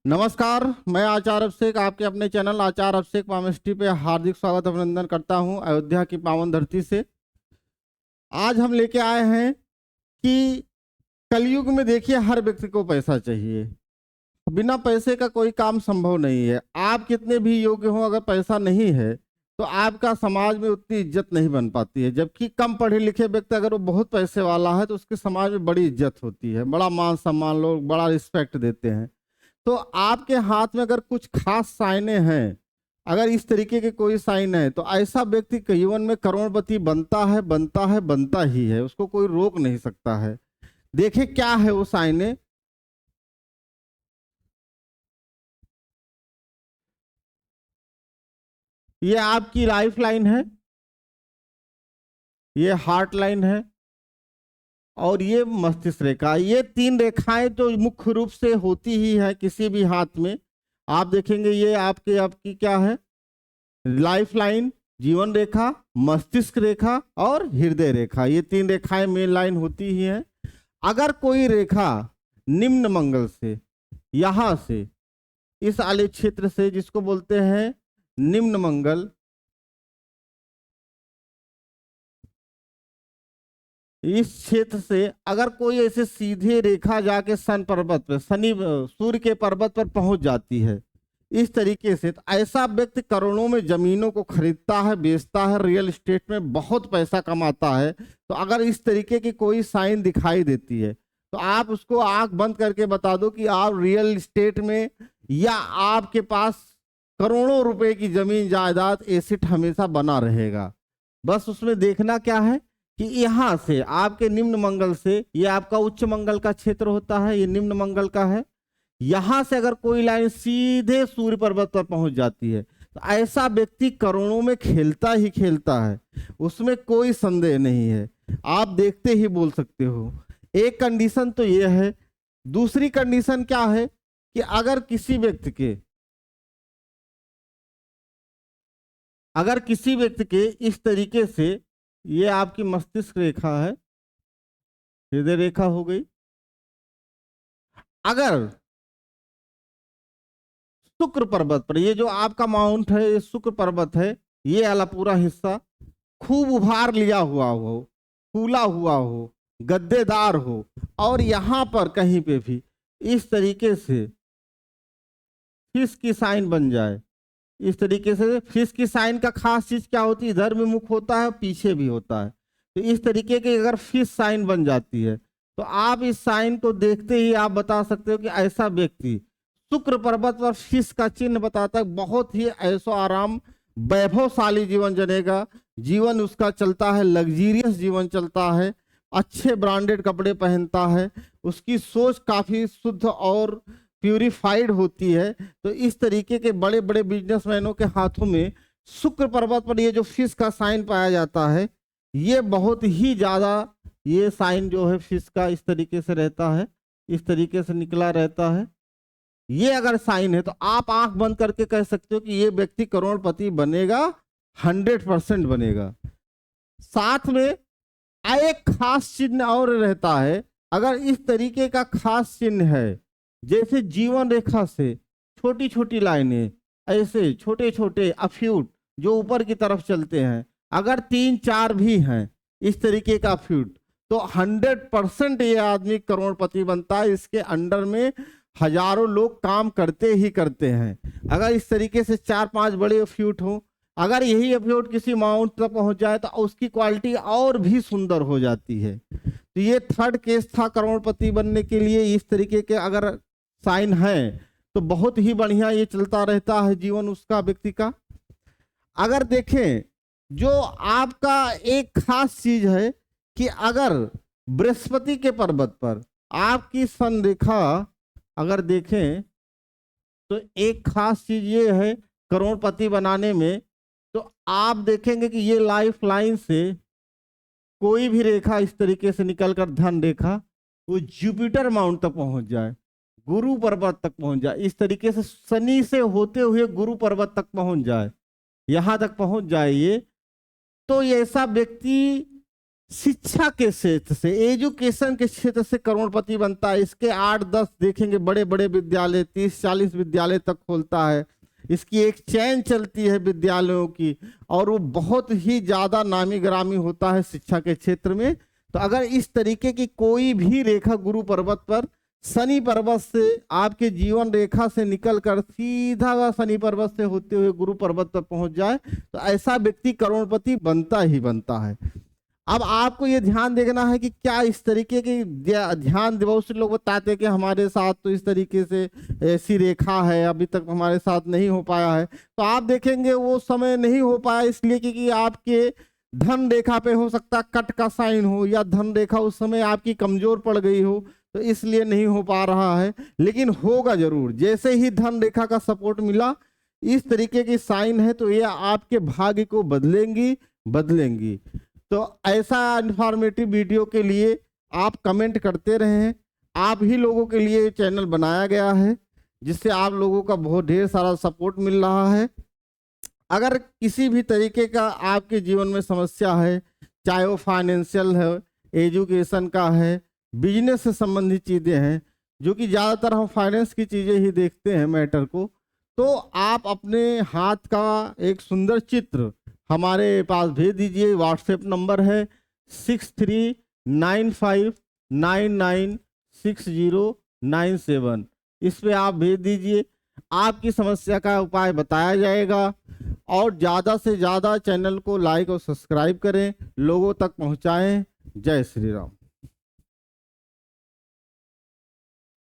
नमस्कार, मैं आचार्य अभिषेक आपके अपने चैनल आचार्य अभिषेक पामिस्ट्री पे हार्दिक स्वागत अभिनंदन करता हूं अयोध्या की पावन धरती से। आज हम लेके आए हैं कि कलयुग में देखिए हर व्यक्ति को पैसा चाहिए। बिना पैसे का कोई काम संभव नहीं है। आप कितने भी योग्य हो, अगर पैसा नहीं है तो आपका समाज में उतनी इज्जत नहीं बन पाती है। जबकि कम पढ़े लिखे व्यक्ति अगर वो बहुत पैसे वाला है तो उसके समाज में बड़ी इज्जत होती है, बड़ा मान सम्मान, लोग बड़ा रिस्पेक्ट देते हैं। तो आपके हाथ में अगर कुछ खास साइने हैं, अगर इस तरीके के कोई साइन है, तो ऐसा व्यक्ति जीवन में करोड़पति बनता है, बनता है, बनता ही है। उसको कोई रोक नहीं सकता है। देखे क्या है वो साइने। ये आपकी लाइफ लाइन है, ये हार्ट लाइन है और ये मस्तिष्क रेखा। ये तीन रेखाएं तो मुख्य रूप से होती ही है किसी भी हाथ में। आप देखेंगे ये आपकी क्या है, लाइफ लाइन, जीवन रेखा, मस्तिष्क रेखा और हृदय रेखा। ये तीन रेखाएं मेन लाइन होती ही हैं। अगर कोई रेखा निम्न मंगल से, यहां से, इस वाले क्षेत्र से जिसको बोलते हैं निम्न मंगल, इस क्षेत्र से अगर कोई ऐसे सीधे रेखा जाके सन पर्वत पर, सूर्य के पर्वत पर पहुंच जाती है इस तरीके से, तो ऐसा व्यक्ति करोड़ों में जमीनों को खरीदता है, बेचता है, रियल एस्टेट में बहुत पैसा कमाता है। तो अगर इस तरीके की कोई साइन दिखाई देती है तो आप उसको आंख बंद करके बता दो कि आप रियल एस्टेट में, या आपके पास करोड़ों रुपए की जमीन जायदाद एसेट हमेशा बना रहेगा। बस उसमें देखना क्या है कि यहां से आपके निम्न मंगल से, ये आपका उच्च मंगल का क्षेत्र होता है, ये निम्न मंगल का है, यहां से अगर कोई लाइन सीधे सूर्य पर्वत पर पहुंच जाती है तो ऐसा व्यक्ति करोड़ों में खेलता ही खेलता है, उसमें कोई संदेह नहीं है। आप देखते ही बोल सकते हो। एक कंडीशन तो यह है। दूसरी कंडीशन क्या है कि अगर किसी व्यक्ति के इस तरीके से, ये आपकी मस्तिष्क रेखा है, हृदय रेखा हो गई, अगर शुक्र पर्वत पर, ये जो आपका माउंट है, ये शुक्र पर्वत है, ये वाला पूरा हिस्सा खूब उभार लिया हुआ हो, फूला हुआ हो, गद्देदार हो, और यहां पर कहीं पे भी इस तरीके से फिश की साइन बन जाए, इस तरीके से। फिश की साइन का खास चीज क्या होती है, इधर भी मुख होता है, पीछे भी होता है। तो इस तरीके की अगर फिश साइन बन जाती है तो आप इस साइन को देखते ही आप बता सकते हो कि ऐसा व्यक्ति शुक्र पर्वत पर फिश का चिन्ह बताता है, बहुत ही ऐशो आराम, वैभवशाली जीवन जनेगा। जीवन उसका चलता है, लग्जीरियस जीवन चलता है, अच्छे ब्रांडेड कपड़े पहनता है, उसकी सोच काफी शुद्ध और प्यूरिफाइड होती है। तो इस तरीके के बड़े बड़े बिजनेसमैनों के हाथों में शुक्र पर्वत पर ये जो फिश का साइन पाया जाता है, ये बहुत ही ज्यादा, ये साइन जो है फिश का इस तरीके से रहता है, इस तरीके से निकला रहता है। ये अगर साइन है तो आप आंख बंद करके कह सकते हो कि ये व्यक्ति करोड़पति बनेगा, 100% बनेगा। साथ में एक खास चिन्ह और रहता है। अगर इस तरीके का खास चिन्ह है, जैसे जीवन रेखा से छोटी छोटी लाइनें, ऐसे छोटे छोटे अफ्यूट जो ऊपर की तरफ चलते हैं, अगर 3-4 भी हैं इस तरीके का अफ्यूट, तो 100% ये आदमी करोड़पति बनता है। इसके अंडर में हजारों लोग काम करते ही करते हैं। अगर इस तरीके से 4-5 बड़े अफ्यूट हों, अगर यही अफ्यूट किसी माउंट तक पहुंच जाए तो उसकी क्वालिटी और भी सुंदर हो जाती है। तो ये थर्ड केस था करोड़पति बनने के लिए। इस तरीके के अगर साइन है तो बहुत ही बढ़िया ये चलता रहता है जीवन उसका, व्यक्ति का। अगर देखें, जो आपका एक खास चीज है कि अगर बृहस्पति के पर्वत पर आपकी सन रेखा अगर देखें तो एक खास चीज ये है करोड़पति बनाने में, तो आप देखेंगे कि ये लाइफ लाइन से कोई भी रेखा इस तरीके से निकलकर धन रेखा वो जुपिटर माउंट तक पहुंच जाए, गुरु पर्वत तक पहुंच जाए, इस तरीके से शनि से होते हुए गुरु पर्वत तक पहुंच जाए, यहां तक पहुंच जाए ये, तो ये ऐसा व्यक्ति शिक्षा के क्षेत्र से, एजुकेशन के क्षेत्र से करोड़पति बनता है। इसके 8-10 देखेंगे बड़े बड़े विद्यालय, 30-40 विद्यालय तक खोलता है। इसकी एक चैन चलती है विद्यालयों की, और वो बहुत ही ज्यादा नामी ग्रामी होता है शिक्षा के क्षेत्र में। तो अगर इस तरीके की कोई भी रेखा गुरु पर्वत पर, शनि पर्वत से आपके जीवन रेखा से निकलकर सीधा शनि पर्वत से होते हुए गुरु पर्वत पर पहुंच जाए, तो ऐसा व्यक्ति करोड़पति बनता ही बनता है। अब आपको ये ध्यान देखना है कि क्या इस तरीके की ध्यान, बहुत से लोग बताते हैं कि हमारे साथ तो इस तरीके से ऐसी रेखा है, अभी तक हमारे साथ नहीं हो पाया है। तो आप देखेंगे वो समय नहीं हो पाया इसलिए क्योंकि आपके धन रेखा पे हो सकता है कट का साइन हो, या धन रेखा उस समय आपकी कमजोर पड़ गई हो, तो इसलिए नहीं हो पा रहा है। लेकिन होगा जरूर, जैसे ही धन रेखा का सपोर्ट मिला, इस तरीके की साइन है, तो ये आपके भाग्य को बदलेंगी। तो ऐसा इंफॉर्मेटिव वीडियो के लिए आप कमेंट करते रहें। आप ही लोगों के लिए चैनल बनाया गया है, जिससे आप लोगों का बहुत ढेर सारा सपोर्ट मिल रहा है। अगर किसी भी तरीके का आपके जीवन में समस्या है, चाहे वो फाइनेंशियल है, एजुकेशन का है, बिजनेस से संबंधित चीज़ें हैं, जो कि ज़्यादातर हम फाइनेंस की चीज़ें ही देखते हैं मैटर को, तो आप अपने हाथ का एक सुंदर चित्र हमारे पास भेज दीजिए। व्हाट्सएप नंबर है 6395996097। इस पे आप भेज दीजिए, आपकी समस्या का उपाय बताया जाएगा। और ज़्यादा से ज़्यादा चैनल को लाइक और सब्सक्राइब करें, लोगों तक पहुंचाएं। जय श्री राम।